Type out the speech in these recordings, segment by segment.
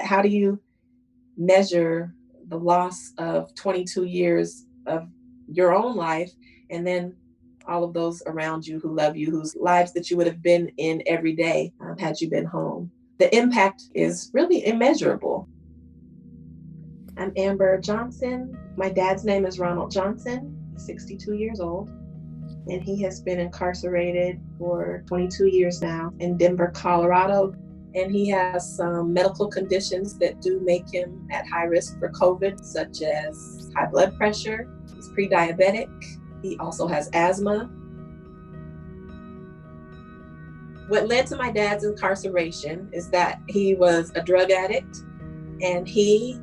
how do you measure the loss of 22 years of your own life, and then all of those around you who love you, whose lives that you would have been in every day had you been home? The impact is really immeasurable. I'm Amber Johnson. My dad's name is Ronald Johnson. He's 62 years old, and he has been incarcerated for 22 years now in Denver, Colorado. And he has some medical conditions that do make him at high risk for COVID, such as high blood pressure. He's pre-diabetic. He also has asthma. What led to my dad's incarceration is that he was a drug addict, and he,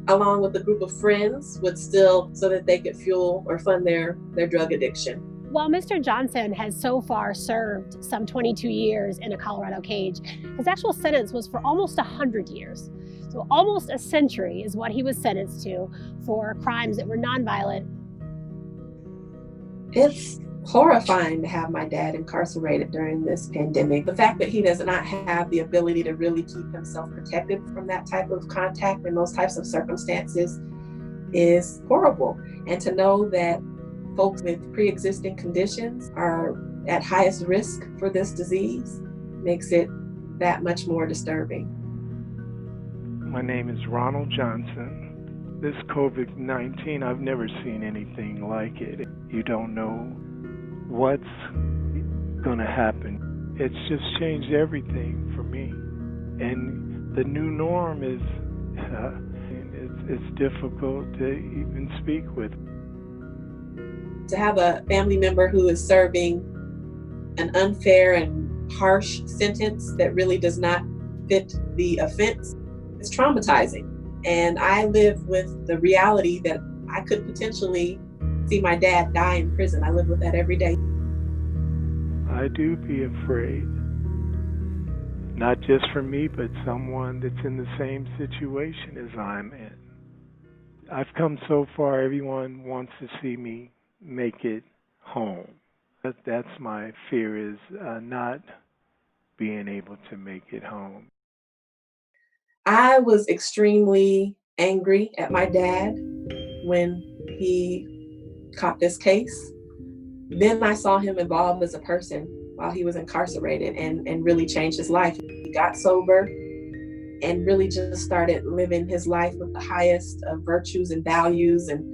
along with a group of friends, would steal so that they could fuel or fund their drug addiction. While Mr. Johnson has so far served some 22 years in a Colorado cage, his actual sentence was for almost 100 years. So almost a century is what he was sentenced to for crimes that were nonviolent. It's horrifying to have my dad incarcerated during this pandemic. The fact that he does not have the ability to really keep himself protected from that type of contact in those types of circumstances is horrible. And to know that folks with pre-existing conditions are at highest risk for this disease makes it that much more disturbing. My name is Ronald Johnson. This COVID-19, I've never seen anything like it. You don't know what's going to happen. It's just changed everything for me. And the new norm is, it's difficult to even speak with. To have a family member who is serving an unfair and harsh sentence that really does not fit the offense is traumatizing. And I live with the reality that I could potentially see my dad die in prison. I live with that every day. I do be afraid, not just for me, but someone that's in the same situation as I'm in. I've come so far, everyone wants to see me make it home. That's my fear, is not being able to make it home. I was extremely angry at my dad when he caught this case. Then I saw him evolve as a person while he was incarcerated and really changed his life. He got sober and really just started living his life with the highest of virtues and values, and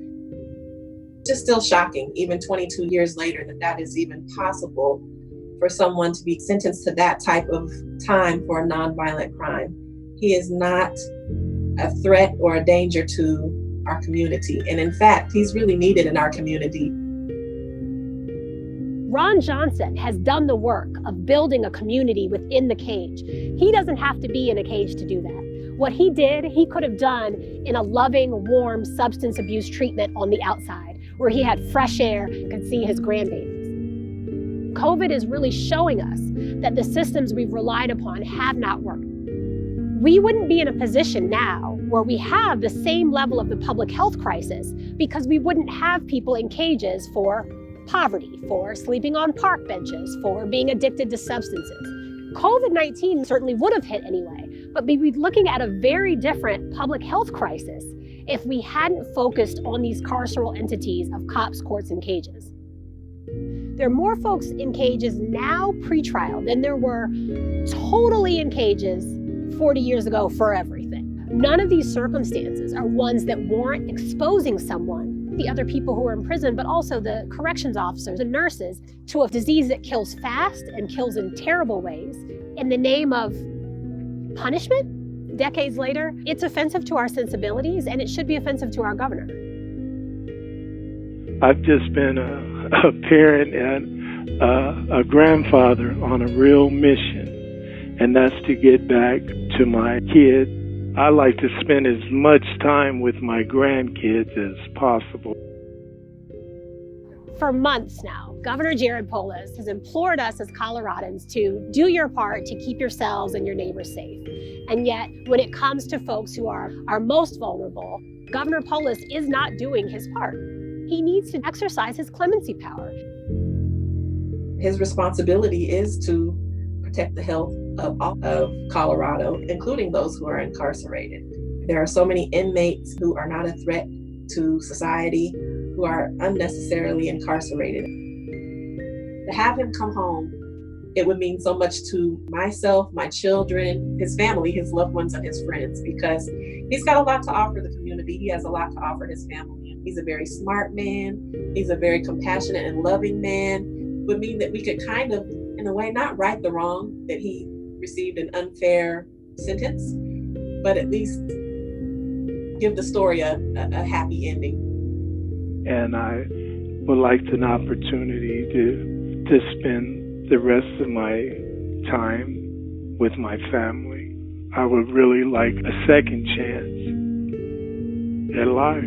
just still shocking, even 22 years later, that is even possible for someone to be sentenced to that type of time for a nonviolent crime. He is not a threat or a danger to our community. And in fact, he's really needed in our community. Ron Johnson has done the work of building a community within the cage. He doesn't have to be in a cage to do that. What he did, he could have done in a loving, warm substance abuse treatment on the outside, where he had fresh air and could see his grandbabies. COVID is really showing us that the systems we've relied upon have not worked. We wouldn't be in a position now where we have the same level of the public health crisis because we wouldn't have people in cages for poverty, for sleeping on park benches, for being addicted to substances. COVID-19 certainly would have hit anyway, but we'd be looking at a very different public health crisis if we hadn't focused on these carceral entities of cops, courts, and cages. There are more folks in cages now pre-trial than there were totally in cages 40 years ago for everything. None of these circumstances are ones that warrant exposing someone, the other people who are in prison, but also the corrections officers and nurses, to a disease that kills fast and kills in terrible ways in the name of punishment. Decades later, it's offensive to our sensibilities, and it should be offensive to our governor. I've just been a parent and a grandfather on a real mission, and that's to get back to my kid. I like to spend as much time with my grandkids as possible. For months now, Governor Jared Polis has implored us as Coloradans to do your part to keep yourselves and your neighbors safe. And yet, when it comes to folks who are most vulnerable, Governor Polis is not doing his part. He needs to exercise his clemency power. His responsibility is to protect the health of all of Colorado, including those who are incarcerated. There are so many inmates who are not a threat to society, who are unnecessarily incarcerated. To have him come home, it would mean so much to myself, my children, his family, his loved ones, and his friends, because he's got a lot to offer the community. He has a lot to offer his family. He's a very smart man. He's a very compassionate and loving man. It would mean that we could kind of, in a way, not right the wrong that he received an unfair sentence, but at least give the story a happy ending. And I would like an opportunity to spend the rest of my time with my family. I would really like a second chance at life.